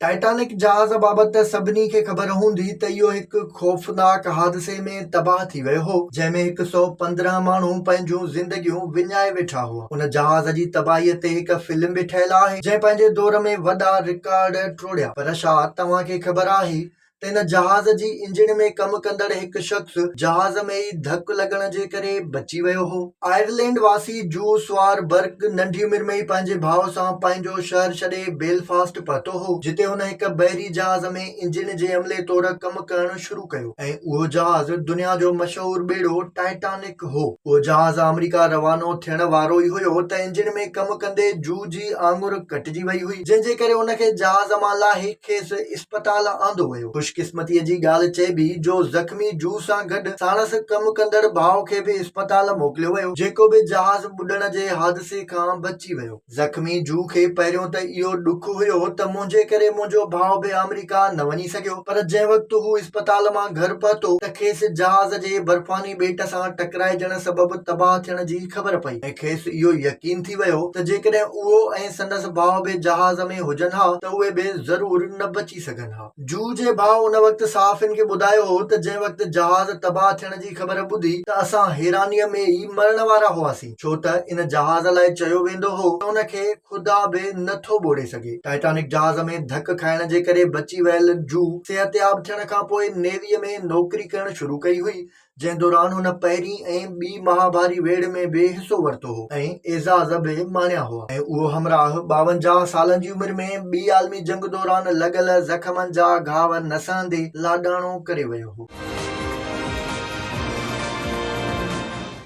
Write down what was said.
Titanic जहाज़ बाबत सभिनी खे ख़बर हूंदी त इहो हिकु ख़ौफ़नाक हादिसे में तबाह थी वियो हो, जंहिंमें 115 माण्हू पंहिंजूं ज़िंदगियूं विञाए वेठा हुआ। उन जहाज़ जी तबाहीअ ते हिकु फिल्म बि ठहियल आहे, जंहिं पंहिंजे दौर में वॾा रिकॉर्ड टोड़िया। पर छा तव्हांखे ख़बर आहे त इन जहाज़ जी इंजन में कमु कंदड़ हिकु शख़्स जहाज़ में ई धकु लॻण जे करे बची वियो हो। आयरलैंड वासी जू स्वारबर्ग नंढी उमिरि में ई पंहिंजे भाउ सां पंहिंजो शहर छॾे बेलफास्ट पहुतो हो, जिते हुन हिकु बहरी जहाज़ में इंजन जे अमले तौरु कमु करणु शुरू कयो ऐं उहो जहाज़ दुनिया जो मशहूरु ॿेड़ो टाइटैनिक हो। उहो जहाज़ अमेरिका रवानो थियण वारो ई हुयो त इंजन में कमु कंदे जू जी आङुर कटिजी वई हुई, जंहिंजे करे हुनखे जहाज़ मां लाहे खेसि इस्पताल आंदो वियो। ख़ुशकिस्मतीअ जी ॻाल्हि चइबी जो ज़ख़्मी जू सां गॾु साणसि कमु कंदड़ भाउ खे बि इस्पताल मोकिलियो वियो, जेको बि जहाज़ ॿुॾण जे हादिसे खां बची वियो। ज़ख़्मी जू खे पहिरियों त इहो ॾुख हुयो त मुंहिंजे करे मुंहिंजो भाउ बि अमेरिका न वञी सघियो, पर जंहिं वक़्तु हू इस्पताल मां घर पहुतो त खेसि जहाज़ जे बर्फ़ानी ॿेट सां टकराइजण सबबि तबाह थियण जी ख़बर पई ऐं खेसि इहो यकीन थी वियो त जेकॾहिं उहो ऐं संदसि भाउ बि जहाज़ में हुजनि हा त उहे बि ज़रूर न बची सघनि हा। जू जे भाउ उन वक़्तु साफ़िन खे ॿुधायो हो त जंहिं वक़्तु जहाज़ तबाह थियण जी ख़बर ॿुधी त असां हैरानीअ में ई मरण वारा हुआसीं, छो त इन जहाज़ लाइ चयो वेंदो हो त उनखे ख़ुदा बि नथो ॿोड़े सघे। टाइटैनिक जहाज़ में धकु खाइण जे करे बची वियल जू सिहतयाब थियण खां पोइ नेवीअ में नौकरी करणु शुरू कई हुई, जंहिं दौरान हुन पहिरीं ऐं ॿी महाभारी वेढ़ में बि हिसो वरितो हो ऐं एज़ाज़ बि माणिया हुआ ऐं उहो हमराह 52 सालनि जी उमिरि में ॿी आलमी जंग दौरान लॻल ज़ख़्मनि जा घाव न सहंदे लाॾाणो करे वियो हो।